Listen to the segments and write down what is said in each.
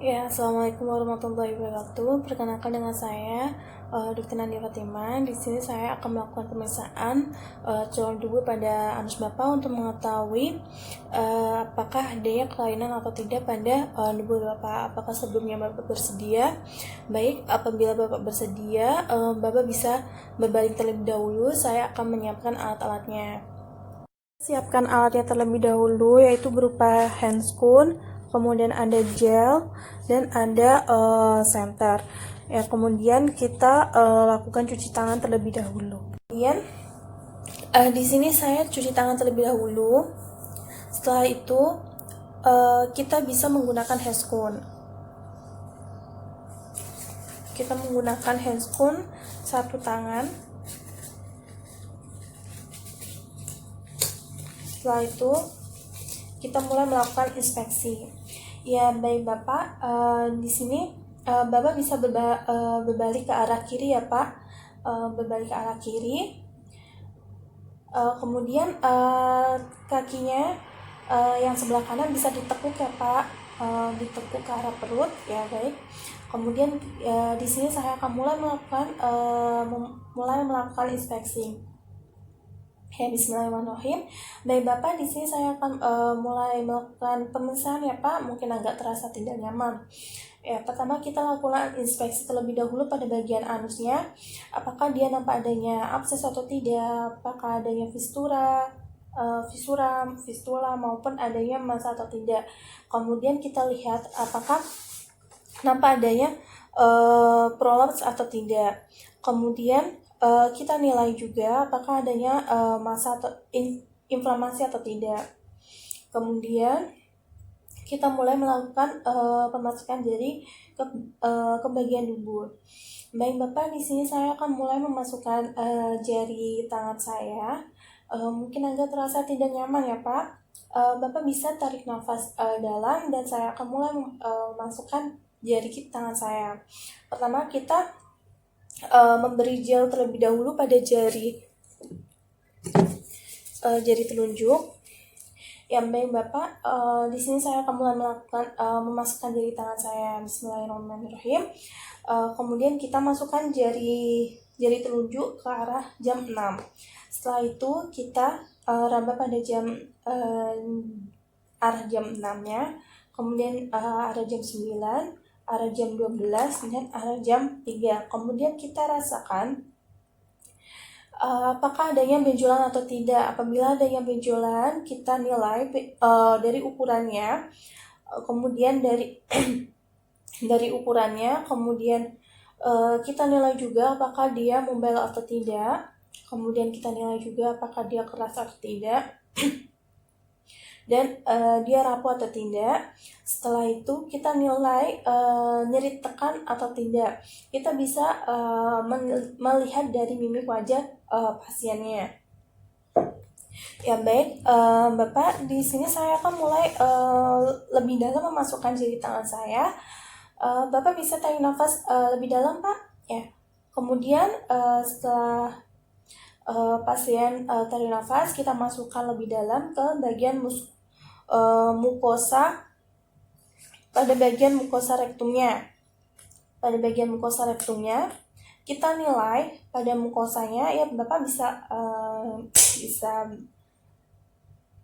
Ya, Assalamualaikum warahmatullahi wabarakatuh. Perkenalkan dengan saya, Dr. Nadia Fatimah. Di sini saya akan melakukan pemeriksaan calon tubuh pada anus Bapak untuk mengetahui apakah adanya kelainan atau tidak pada tubuh Bapak. Apakah sebelumnya Bapak bersedia? Baik, apabila Bapak bersedia, Bapak bisa berbalik terlebih dahulu. Saya akan menyiapkan alat-alatnya. Siapkan alatnya terlebih dahulu, yaitu berupa handscoon, kemudian ada gel, dan ada senter. Ya, kemudian kita lakukan cuci tangan terlebih dahulu. Kemudian di sini saya cuci tangan terlebih dahulu. Setelah itu kita bisa menggunakan handscoon. Kita menggunakan handscoon satu tangan. Setelah itu kita mulai melakukan inspeksi. Ya, baik Bapak, di sini Bapak bisa berbalik ke arah kiri ya Pak, berbalik ke arah kiri. Kemudian kakinya yang sebelah kanan bisa ditekuk ya Pak, ditekuk ke arah perut ya, baik. Kemudian di sini saya akan mulai melakukan inspeksi. Ya, bismillahirrahmanirrahim. Baik Bapak, di sini saya akan mulai melakukan pemeriksaan ya Pak, mungkin agak terasa tidak nyaman. Ya, pertama kita lakukan inspeksi terlebih dahulu pada bagian anusnya. Apakah dia nampak adanya abses atau tidak, apakah adanya fistula maupun adanya massa atau tidak. Kemudian kita lihat apakah nampak adanya prolaps atau tidak. Kemudian kita nilai juga apakah adanya massa atau inflamasi atau tidak. Kemudian kita mulai melakukan pemasukan jari ke bagian dubur. Baik Bapak, di sini saya akan mulai memasukkan jari tangan saya. Mungkin agak terasa tidak nyaman ya Pak. Bapak bisa tarik nafas dalam dan saya akan mulai memasukkan jari tangan saya. Pertama kita memberi gel terlebih dahulu pada jari telunjuk. Ya, baik Bapak, di sini saya akan mulai memasukkan jari tangan saya. Bismillahirrahmanirrahim. Kemudian kita masukkan jari telunjuk ke arah jam 6. Setelah itu kita raba pada arah jam 6-nya, kemudian arah jam 9, arah jam 12, dan arah jam 3. Kemudian kita rasakan apakah adanya benjolan atau tidak. Apabila adanya benjolan, kita nilai dari ukurannya, kemudian dari dari ukurannya, kemudian kita nilai juga apakah dia membel atau tidak. Kemudian kita nilai juga apakah dia keras atau tidak. Dan dia rapuh atau tidak. Setelah itu kita nilai nyeri tekan atau tidak. Kita bisa melihat dari mimik wajah pasiennya. Ya baik, Bapak, di sini saya akan mulai lebih dalam memasukkan jari tangan saya. Bapak bisa tarik nafas lebih dalam Pak. Ya. Kemudian setelah pasien tarik nafas, kita masukkan lebih dalam ke bagian mukosa, pada bagian mukosa rektumnya. Pada bagian mukosa rektumnya, kita nilai pada mukosanya, ya Bapak bisa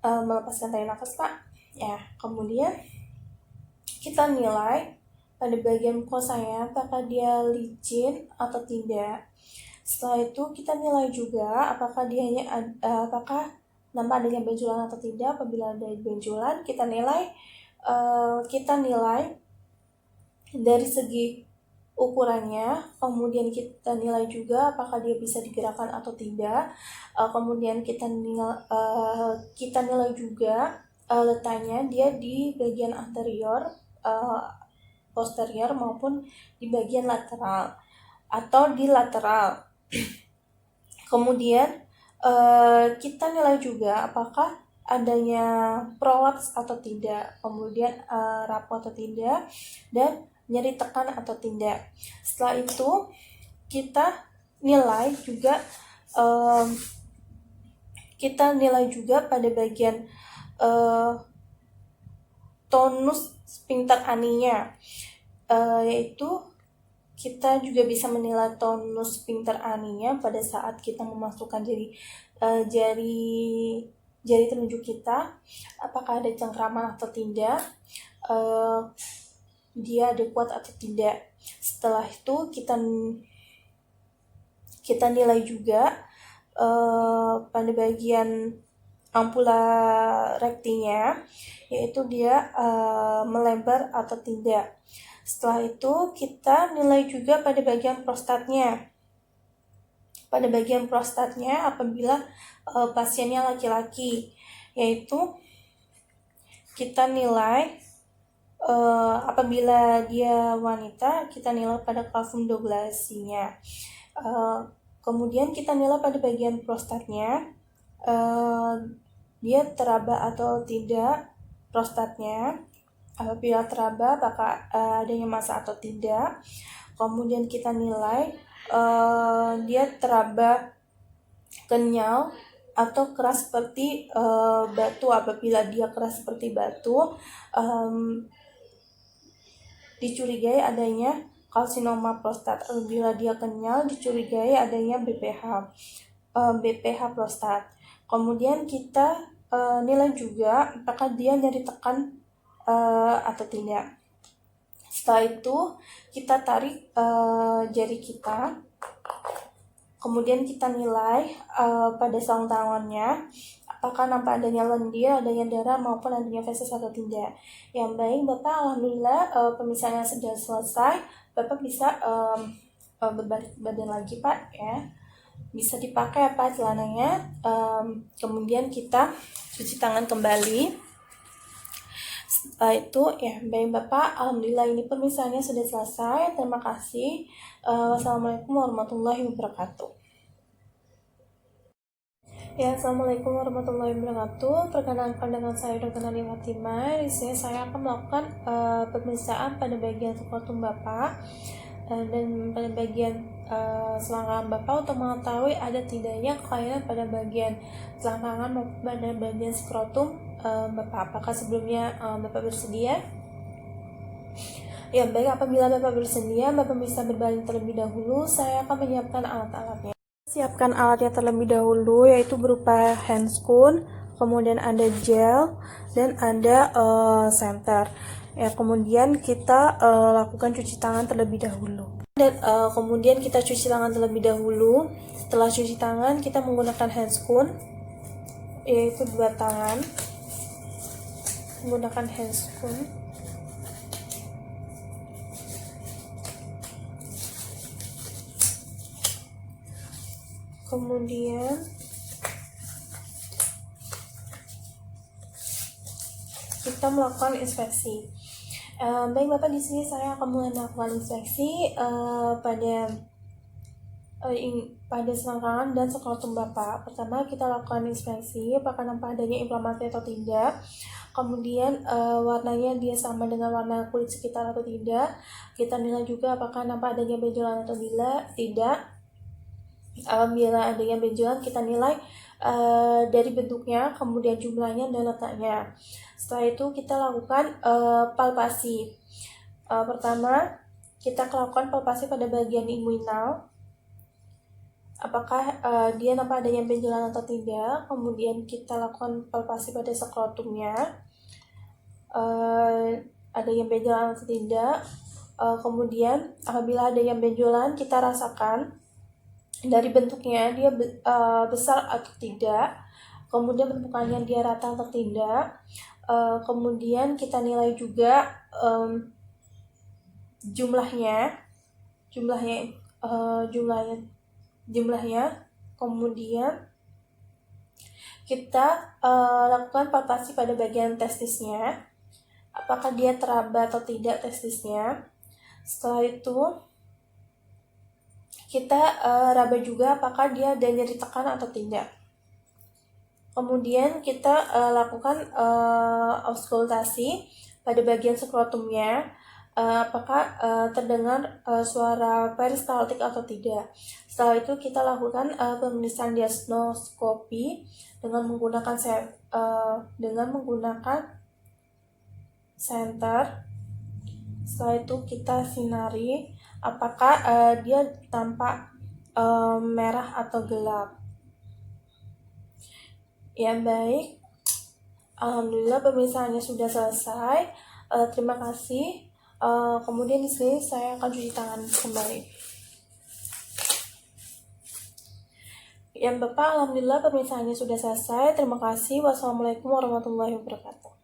melepaskan tarik nafas Pak. Ya, kemudian kita nilai pada bagian mukosanya apakah dia licin atau tidak. Setelah itu kita nilai juga apakah nampak adanya benjolan atau tidak. Apabila ada benjolan, kita nilai dari segi ukurannya, kemudian kita nilai juga apakah dia bisa digerakkan atau tidak. Kemudian kita nilai juga letaknya dia di bagian anterior, posterior maupun di bagian lateral atau di lateral. Kemudian kita nilai juga apakah adanya prolaps atau tidak, kemudian rapuh atau tidak, dan nyeri tekan atau tidak. Setelah itu kita nilai juga pada bagian tonus sphincter aninya, yaitu kita juga bisa menilai tonus sphincter aninya pada saat kita memasukkan jari telunjuk kita, apakah ada cengkraman atau tidak, dia ada kuat atau tidak. Setelah itu kita nilai juga pada bagian ampula rektinya, yaitu dia melebar atau tidak. Setelah itu kita nilai juga pada bagian prostatnya. Pada bagian prostatnya apabila pasiennya laki-laki, yaitu kita nilai apabila dia wanita, kita nilai pada kalsium doublasinya. Kemudian kita nilai pada bagian prostatnya, dia teraba atau tidak prostatnya. Apabila teraba, apakah adanya massa atau tidak. Kemudian kita nilai dia teraba kenyal atau keras seperti batu. Apabila dia keras seperti batu, dicurigai adanya karsinoma prostat. Apabila dia kenyal, dicurigai adanya BPH prostat. Kemudian kita nilai juga apakah dia nyeri tekan atau tidak. Setelah itu kita tarik jari kita, kemudian kita nilai pada sarung tangannya apakah nampak adanya lendir, adanya darah maupun adanya feses atau tidak. Yang baik Bapak, alhamdulillah pemisahannya sudah selesai. Bapak bisa berbalik badan lagi Pak ya. Bisa dipakai apa celananya. Kemudian kita cuci tangan kembali. Setelah itu ya baik Bapak, alhamdulillah ini pemisahannya sudah selesai. Terima kasih. Wassalamualaikum warahmatullahi wabarakatuh. Ya, assalamualaikum warahmatullahi wabarakatuh. Perkenalkan dengan saya Dr. Nadia Fatimah. Di sini saya akan melakukan pemeriksaan pada bagian skrotum Bapak dan pada bagian selangkangan Bapak untuk mengetahui ada tidaknya kelainan pada bagian selangkangan maupun pada bagian skrotum Bapak. Apakah sebelumnya Bapak bersedia? Ya, baik, apabila Bapak bersedia, Bapak bisa berbaring terlebih dahulu. Saya akan menyiapkan alat-alatnya. Siapkan alatnya terlebih dahulu, yaitu berupa handscoon, kemudian ada gel, dan ada senter. Ya, kemudian kita lakukan cuci tangan terlebih dahulu. Dan kemudian kita cuci tangan terlebih dahulu. Setelah cuci tangan, kita menggunakan handscoon, yaitu 2 tangan. Menggunakan handscoon. Kemudian kita melakukan inspeksi. Baik Bapak, di sini saya akan mulai melakukan inspeksi pada selangkangan dan skrotum Bapak. Pertama kita lakukan inspeksi apakah nampak adanya inflamasi atau tidak. Kemudian warnanya dia sama dengan warna kulit sekitar atau tidak. Kita nilai juga apakah nampak adanya benjolan atau tidak. Bila adanya benjolan, kita nilai dari bentuknya, kemudian jumlahnya dan letaknya. Setelah itu kita lakukan palpasi. Pertama, kita lakukan palpasi pada bagian inguinal. Apakah dia nampak adanya benjolan atau tidak. Kemudian kita lakukan palpasi pada skrotumnya. Adanya benjolan atau tidak. Kemudian apabila adanya benjolan, kita rasakan dari bentuknya dia besar atau tidak, kemudian bentukannya dia rata atau tidak, kemudian kita nilai juga jumlahnya, kemudian kita lakukan palpasi pada bagian testisnya, apakah dia teraba atau tidak testisnya. Setelah itu kita raba juga apakah dia ada nyeri tekan atau tidak. Kemudian kita lakukan auskultasi pada bagian skrotumnya, apakah terdengar suara peristaltik atau tidak. Setelah itu kita lakukan pemeriksaan diagnoskopi dengan menggunakan center. Setelah itu kita sinari apakah dia tampak merah atau gelap. Ya baik, alhamdulillah pemirsaannya sudah selesai. Terima kasih. Kemudian di sini saya akan cuci tangan kembali. Ya Bapak, alhamdulillah pemirsaannya sudah selesai. Terima kasih. Wassalamualaikum warahmatullahi wabarakatuh.